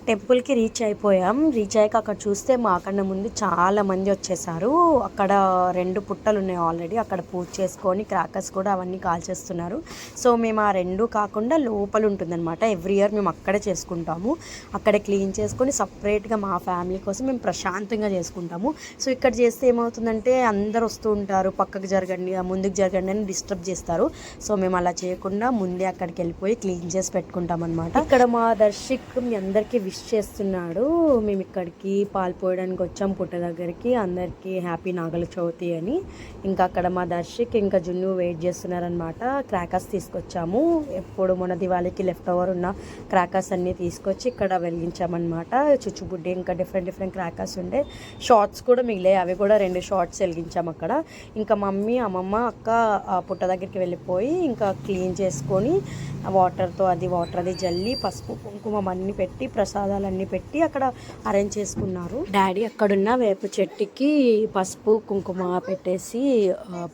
టెంపుల్కి రీచ్ అయిపోయాం. రీచ్ అయ్యాక అక్కడ చూస్తే మాకన్నా ముందు చాలా మంది వచ్చేసారు. అక్కడ 2 పుట్టలు ఉన్నాయి ఆల్రెడీ. అక్కడ పూజ చేసుకొని క్రాకర్స్ కూడా అవన్నీ కాల్చేస్తున్నారు. సో మేము ఆ 2 కాకుండా లోపల ఉంటుందన్నమాట. ఎవ్రీ ఇయర్ మేము అక్కడే చేసుకుంటాము. అక్కడే క్లీన్ చేసుకొని సపరేట్గా మా ఫ్యామిలీ కోసం మేము ప్రశాంతంగా చేసుకుంటాము. సో ఇక్కడ చేస్తే ఏమవుతుందంటే అందరు వస్తూ ఉంటారు, పక్కకు జరగండి, ముందుకు జరగండి అని డిస్టర్బ్ చేస్తారు. సో మేము అలా చేయకుండా ముందే అక్కడికి వెళ్ళిపోయి క్లీన్ చేసి పెట్టుకుంటాం అనమాట. ఇక్కడ మా దర్శక్ మీ అందరికీ విష్ చేస్తున్నాడు. మేము ఇక్కడికి పాలు పోయడానికి వచ్చాం పుట్ట దగ్గరికి. అందరికీ హ్యాపీ నాగల చవితి అని. ఇంకా అక్కడ మా దర్శక్ ఇంకా జున్ను వెయిట్ చేస్తున్నారనమాట. క్రాకర్స్ తీసుకొచ్చాము. ఎప్పుడు మన దివాళీకి లెఫ్ట్ ఓవర్ ఉన్న క్రాకర్స్ అన్నీ తీసుకొచ్చి ఇక్కడ వెలిగించామన్నమాట. చుచ్చుబుడ్డి ఇంకా డిఫరెంట్ క్రాకర్స్ ఉండే. షార్ట్స్ కూడా మిగిలాయి, అవి కూడా 2 షార్ట్స్ వెలిగించాము అక్కడ. ఇంకా మమ్మీ అమ్మమ్మ అక్క పుట్ట దగ్గరికి వెళ్ళిపోయి ఇంకా క్లీన్ చేసుకొని వాటర్తో వాటర్ అది జల్లి పసుపు కుంకుమ అన్నీ పెట్టి ప్రసాదాలన్నీ పెట్టి అక్కడ అరేంజ్ చేసుకున్నారు. డాడీ అక్కడున్న వేప చెట్టుకి పసుపు కుంకుమ పెట్టేసి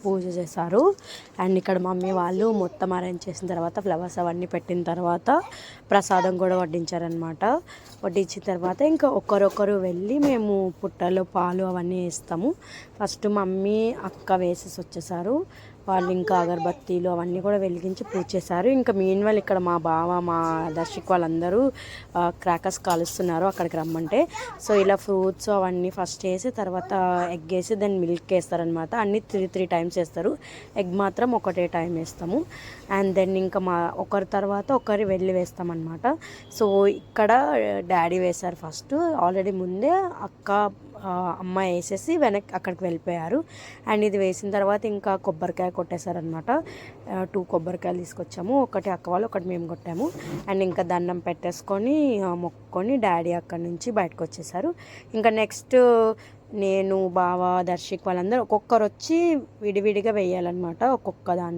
పూజ చేశారు. అండ్ ఇక్కడ మమ్మీ వాళ్ళు మొత్తం అరేంజ్ చేసిన తర్వాత ఫ్లవర్స్ అవన్నీ పెట్టిన తర్వాత ప్రసాదం కూడా వడ్డించారనమాట. వడ్డించిన తర్వాత ఇంకా ఒకరొకరు వెళ్ళి మేము పుట్టలో పాలు అవన్నీ వేస్తాము. ఫస్ట్ మమ్మీ అక్క వేసేసి వచ్చేసారు. వాళ్ళు ఇంకా అగరబత్తీలు అవన్నీ కూడా వెలిగించి పూజ చేశారు. ఇంకా మీన్ వాళ్ళు ఇక్కడ మా బావ మా దర్శక్ వాళ్ళందరూ క్రాకర్స్ కాలుస్తున్నారు అక్కడికి రమ్మంటే. సో ఇలా ఫ్రూట్స్ అవన్నీ ఫస్ట్ వేసి తర్వాత ఎగ్ వేసి దాన్ని మిల్క్ వేస్తారనమాట. అన్నీ 3 టైమ్స్ వేస్తారు. ఎగ్ మాత్రం ఒకటే టైం వేస్తాము. అండ్ దెన్ ఇంకా ఒకరి తర్వాత ఒకరి వెళ్ళి వేస్తామన్నమాట. సో ఇక్కడ డాడీ వేశారు ఫస్ట్. ఆల్రెడీ ముందే అక్క అమ్మ వేసేసి వెనక్కి అక్కడికి వెళ్ళిపోయారు. అండ్ ఇది వేసిన తర్వాత ఇంకా కొబ్బరికాయ కొట్టేశారనమాట. 2 కొబ్బరికాయలు తీసుకొచ్చాము. ఒకటి అక్క వాళ్ళు, ఒకటి మేము కొట్టాము. అండ్ ఇంకా దండం పెట్టేసుకొని మొక్కుకొని డాడీ అక్కడి నుంచి బయటకు వచ్చేసారు. ఇంకా నెక్స్ట్ నేను బావ దర్శక్ వాళ్ళందరూ ఒక్కొక్కరు వచ్చి విడివిడిగా వేయాలన్నమాట ఒక్కొక్క దాన్ని.